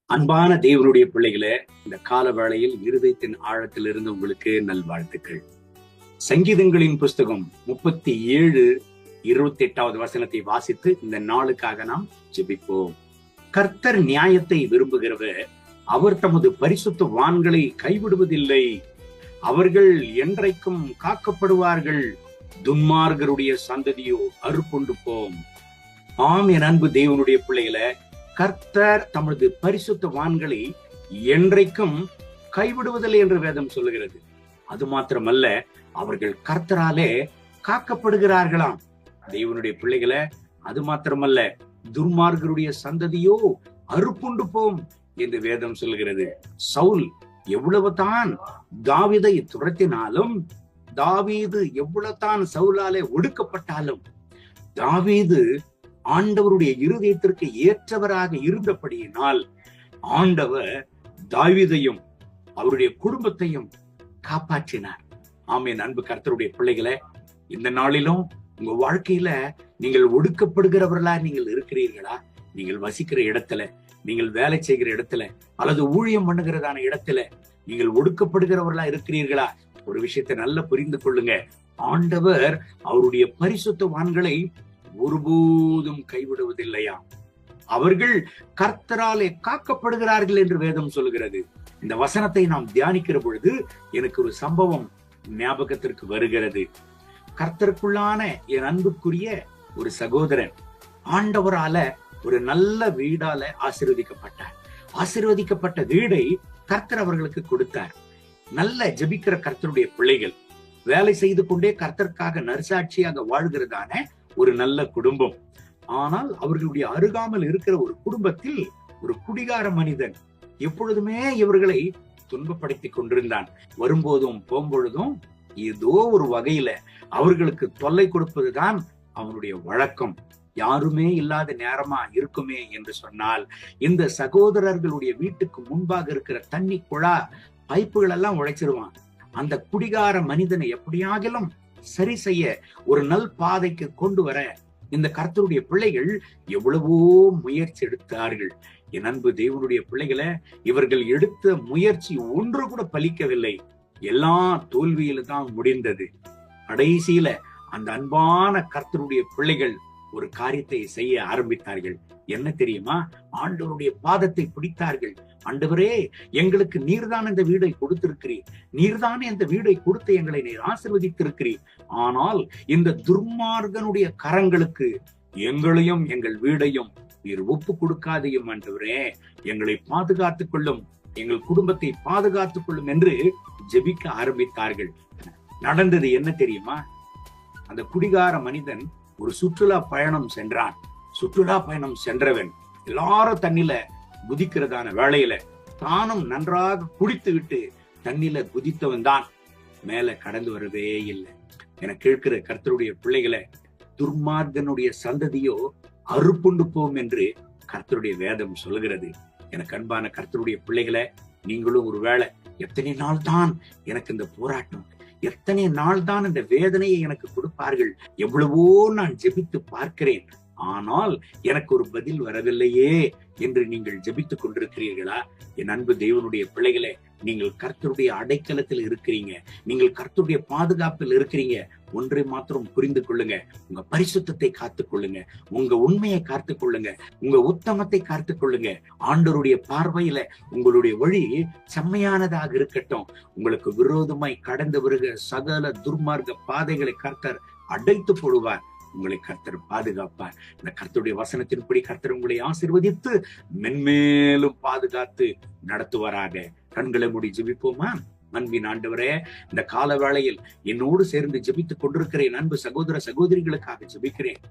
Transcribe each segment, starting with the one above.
அன்பான தேவனுடைய பிள்ளைகளே, இந்த கால வேளையில் இருதயத்தின் ஆழத்திலிருந்து உங்களுக்கு நல்வாழ்த்துக்கள். சங்கீதங்களின் புஸ்தகம் 37:28 வசனத்தை வாசித்து இந்த நாளுக்காக நாம் ஜெபிப்போம். கர்த்தர் நியாயத்தை விரும்புகிறவர், அவர் தமது பரிசுத்த வான்களை கைவிடுவதில்லை. அவர்கள் என்றைக்கும் காக்கப்படுவார்கள். துன்மார்கருடைய சந்ததியோ அறுப்புண்டு போம். ஆம், என் அன்பு தேவனுடைய பிள்ளைகளே, கர்த்தர் தமது பரிசுத்த வான்களை என்றைக்கும் கைவிடுவதில்லை என்று வேதம் சொல்லுகிறது. அது மாத்திரமல்ல, அவர்கள் கர்த்தராலே காக்கப்படுகிறார்களாம். தேவனுடைய பிள்ளைகளை, அது மாத்திரமல்ல, துர்மார்கருடைய சந்ததியோ அறுப்புண்டு போம் என்று வேதம் சொல்லுகிறது. சவுல் எவ்வளவு தான் தாவீதை துரத்தினாலும், தாவீது எவ்வளவு தான் சவுலாலே ஒடுக்கப்பட்டாலும், தாவீது ஆண்டவருடைய இருதயத்திற்கு ஏற்றவராக இருந்தபடியினால் ஆண்டவர் தாவீதையும் அவருடைய குடும்பத்தையும் காப்பாற்றினார். ஆமென். அன்பு கர்த்தருடைய பிள்ளைகளை, இந்த நாளிலும் உங்க வாழ்க்கையில நீங்கள் ஒடுக்கப்படுகிறவர்களா நீங்கள் இருக்கிறீர்களா? நீங்கள் வசிக்கிற இடத்துல, நீங்கள் வேலை செய்கிற இடத்துல, அல்லது ஊழியம் பண்ணுகிறதான இடத்துல நீங்கள் ஒடுக்கப்படுகிறவர்களா இருக்கிறீர்களா? ஒரு விஷயத்தை நல்லா புரிந்து கொள்ளுங்க. ஆண்டவர் அவருடைய பரிசுத்தவான்களை ஒருபோதும் கைவிடுவதில்லையா. அவர்கள் கர்த்தராலே காக்கப்படுகிறார்கள் என்று வேதம் சொல்கிறது. இந்த வசனத்தை நாம் தியானிக்கிற பொழுது எனக்கு ஒரு சம்பவம் ஞாபகத்திற்கு வருகிறது. கர்த்தருக்குள்ளான என் அன்புக்குரிய ஒரு சகோதரன் ஆண்டவரால ஒரு நல்ல வீடால ஆசீர்வதிக்கப்பட்டார். ஆசீர்வதிக்கப்பட்ட வீடை கர்த்தர் அவர்களுக்கு கொடுத்தார். நல்ல ஜெபிக்கிற கர்த்தருடைய பிள்ளைகள், வேலை செய்து கொண்டே கர்த்தருக்காக நற்சாட்சியாக வாழ்கிறதான ஒரு நல்ல குடும்பம். ஆனால் அவர்களுடைய அருகாமல் இருக்கிற ஒரு குடும்பத்தில் ஒரு குடிகார மனிதன் எப்பொழுதுமே இவர்களை துன்பப்படுத்தி கொண்டிருந்தான். வரும்போதும் போகும்பொழுதும் ஏதோ ஒரு வகையில அவர்களுக்கு தொல்லை கொடுப்பதுதான் அவனுடைய வழக்கம். யாருமே இல்லாத நேரமா இருக்குமே என்று சொன்னால், இந்த சகோதரர்களுடைய வீட்டுக்கு முன்பாக இருக்கிற தண்ணி குழா பைப்புகள் எல்லாம் உடைச்சிருவான். அந்த குடிகார மனிதனை எப்படியாகிலும் சரி செய்ய, ஒரு நல் பாதைக்கு கொண்டு வர இந்த கர்த்தருடைய பிள்ளைகள் எவ்வளவோ முயற்சி எடுத்தார்கள். என் அன்பு தேவனுடைய பிள்ளைகளை, இவர்கள் எடுத்த முயற்சி ஒன்று கூட பலிக்கவில்லை. எல்லா தோல்வியில தான் முடிந்தது. கடைசியில அந்த அன்பான கர்த்தருடைய பிள்ளைகள் ஒரு காரியத்தை செய்ய ஆரம்பித்தார்கள். என்ன தெரியுமா? ஆண்டவருடைய பாதத்தை பிடித்தார்கள். ஆண்டவரே, எங்களுக்கு நீர்தான் இந்த வீடை கொடுத்திருக்கிறீர், நீர்தானே இந்த வீடை கொடுத்து எங்களை நீர் ஆசீர்வதித்திருக்கிறீர். ஆனால் இந்த துர்மார்கனுடைய கரங்களுக்கு எங்களையும் எங்கள் வீடையும் நீர் ஒப்பு கொடுக்காதையும் ஆண்டவரே, எங்களை பாதுகாத்துக் கொள்ளும், எங்கள் குடும்பத்தை பாதுகாத்துக் கொள்ளும் என்று ஜெபிக்க ஆரம்பித்தார்கள். நடந்தது என்ன தெரியுமா? அந்த குடிகார மனிதன் ஒரு சுற்றுலா பயணம் சென்றான். சுற்றுலா பயணம் சென்றவன் எல்லாரும் தண்ணில குதிக்கிறதான வேளையில தானும் நன்றாக குடித்து விட்டு தண்ணில குதித்தவன் தான் மேல கடந்து வரவே இல்லை. என கேட்கிற கர்த்தருடைய பிள்ளைகளை, துர்மார்கனுடைய சந்ததியோ அறுப்புண்டு போம் என்று கர்த்தருடைய வேதம் சொல்லுகிறது. எனக்கு அன்பான கர்த்தருடைய பிள்ளைகளை, நீங்களும் ஒருவேளை எத்தனை நாள் தான் எனக்கு இந்த போராட்டம், எத்தனை நாள் தான் இந்த வேதனையை எனக்கு கொடுப்பார்கள், எவ்வளவோ நான் ஜெபித்து பார்க்கிறேன், ஆனால் எனக்கு ஒரு பதில் வரவில்லையே என்று நீங்கள் ஜெபித்துக் கொண்டிருக்கிறீர்களா? என் அன்பு தேவனுடைய பிள்ளைகளே, நீங்கள் கர்த்தருடைய அடைக்கலத்தில் இருக்கிறீங்க, நீங்கள் கர்த்தருடைய பாதுகாப்பில் இருக்கிறீங்க. ஒன்றை மாத்திரம் புரிந்து கொள்ளுங்க, உங்க பரிசுத்தத்தை காத்துக் கொள்ளுங்க, உங்க உண்மையை காத்துக் கொள்ளுங்க, உங்க உத்தமத்தை காத்துக் கொள்ளுங்க. ஆண்டவருடைய பார்வையில உங்களுடைய வழி செம்மையானதாக இருக்கட்டும். உங்களுக்கு விரோதமாய் கடந்து வருகிற சகல துர்மார்க்க பாதைகளை கர்த்தர் அடைத்து போடுவார். உங்களை கர்த்தர் பாதுகாப்பார். இந்த கர்த்தருடைய வசனத்தின்படி கர்த்தர் உங்களை ஆசீர்வதித்து மென்மேலும் பாதுகாத்து நடத்துவாராக. கண்களை மூடி ஜெபிப்போமா? அன்பின் ஆண்டவரே, இந்த கால வேளையில் என்னோடு சேர்ந்து ஜெபித்துக் கொண்டிருக்கிறேன் அன்பு சகோதர சகோதரிகளுக்காக ஜெபிக்கிறேன்.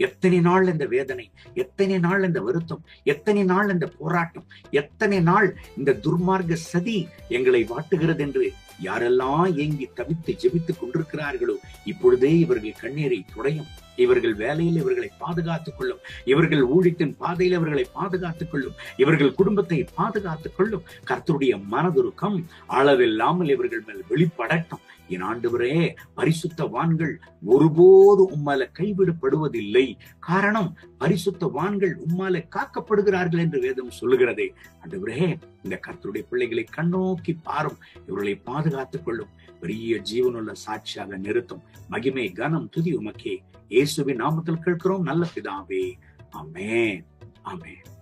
எத்தனை நாள் இந்த வேதனை, எத்தனை நாள் இந்த வருத்தம், எத்தனை நாள் இந்த போராட்டம், எத்தனை நாள் இந்த துர்மார்க்க சதி எங்களை வாட்டுகிறது என்று யாரெல்லாம் ஏங்கி தவித்து ஜெபித்துக் கொண்டிருக்கிறார்களோ, இப்பொழுதே இவர்கள் கண்ணீரை துடையும். இவர்கள் வேலையில் இவர்களை பாதுகாத்துக் கொள்ளும். இவர்கள் ஊழியத்தின் பாதையில் இவர்களை பாதுகாத்துக் கொள்ளும். இவர்கள் குடும்பத்தை பாதுகாத்துக் கொள்ளும். கர்த்தருடைய மனதுருக்கம் அளவில்லாமல் இவர்கள் மேல் வெளிப்படட்டும். என் ஆண்டவரே, பரிசுத்தவான்கள் ஒருபோது உம்மால கைவிடப்படுவதில்லை. காரணம், பரிசுத்தவான்கள் உம்மால காக்கப்படுகிறார்கள் என்று வேதம் சொல்லுகிறதே. ஆண்டவரே, இந்த கர்த்தருடைய பிள்ளைகளை கண்ணோக்கி பாரும். இவர்களை பாதுகாத்துக் கொள்ளும். பெரிய ஜீவனுள்ள சாட்சியாக நிறுத்தும். மகிமை கனம் துதி உமக்கே. இயேசுவின் நாமத்தில் கேட்கிறோம் நல்ல பிதாவே. ஆமென். ஆமென்.